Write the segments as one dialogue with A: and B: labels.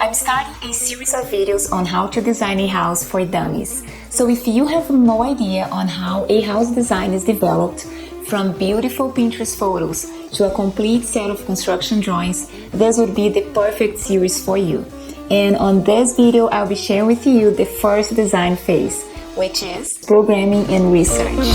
A: I'm starting a series of videos on how to design a house for dummies. So if you have no idea on how a house design is developed, from beautiful Pinterest photos to a complete set of construction drawings, this would be the perfect series for you. And on this video, I'll be sharing with you the first design phase, which is programming and research.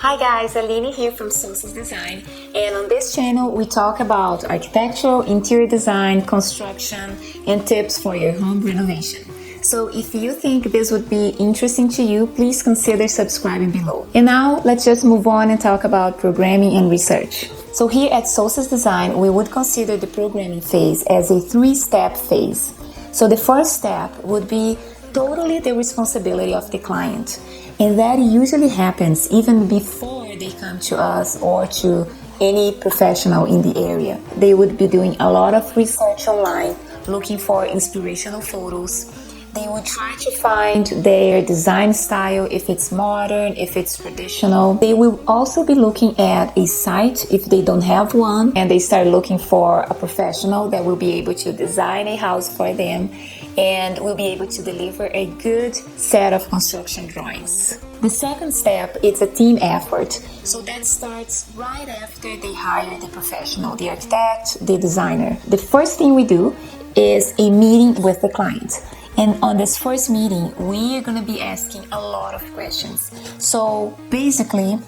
A: Hi guys, Aline here from Sources Design, and on this channel we talk about architectural, interior design, construction, and tips for your home renovation. So if you think this would be interesting to you, please consider subscribing below. And now let's just move on and talk about programming and research. So here at Sources Design, we would consider the programming phase as a three-step phase. So the first step would be totally the responsibility of the client. And that usually happens even before they come to us or to any professional in the area. They would be doing a lot of research online, looking for inspirational photos. They would try to find their design style, if it's modern, if it's traditional. They will also be looking at a site if they don't have one, and they start looking for a professional that will be able to design a house for them and will be able to deliver a good set of construction drawings. The second step is a team effort. So that starts right after they hire the professional, the architect, the designer. The first thing we do is a meeting with the client. And on this first meeting, we are going to be asking a lot of questions. So basically,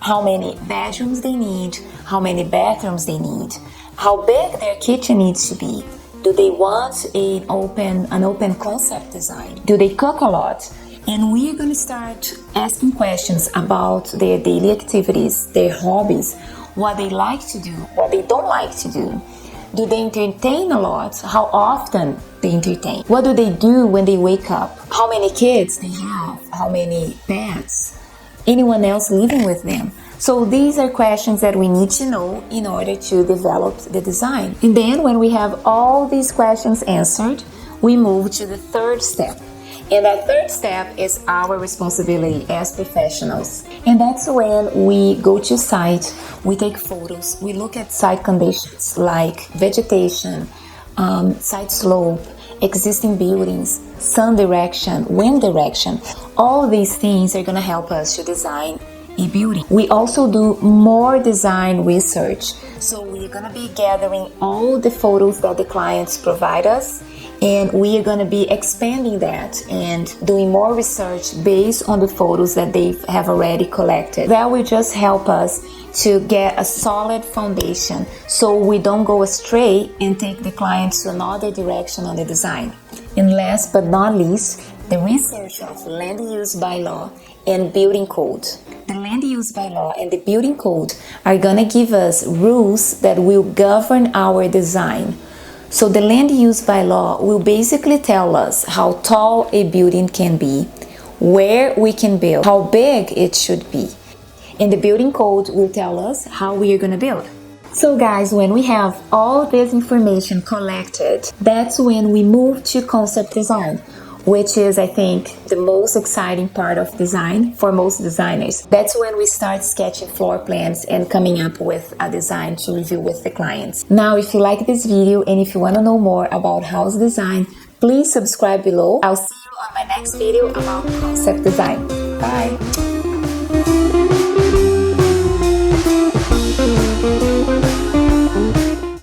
A: how many bedrooms they need, how many bathrooms they need, how big their kitchen needs to be. Do they want an open concept design? Do they cook a lot? And we're going to start asking questions about their daily activities, their hobbies, what they like to do, what they don't like to do. Do they entertain a lot? How often they entertain? What do they do when they wake up? How many kids they have? How many pets? Anyone else living with them? So these are questions that we need to know in order to develop the design. And then when we have all these questions answered, we move to the third step. And that third step is our responsibility as professionals. And that's when we go to site, we take photos, we look at site conditions like vegetation, site slope, existing buildings, sun direction, wind direction. All these things are going to help us to design a building. We also do more design research. So we're going to be gathering all the photos that the clients provide us, and we are going to be expanding that and doing more research based on the photos that they have already collected. That will just help us to get a solid foundation so we don't go astray and take the clients to another direction on the design. And last but not least, the research of land use bylaw and building code. The land use bylaw and the building code are going to give us rules that will govern our design. So the land use bylaw will basically tell us how tall a building can be, where we can build, how big it should be. And the building code will tell us how we are going to build. So guys, when we have all this information collected, that's when we move to concept design, which is, I think, the most exciting part of design for most designers. That's when we start sketching floor plans and coming up with a design to review with the clients. Now, if you like this video and if you want to know more about house design, please subscribe below. I'll see you on my next video about concept design. Bye!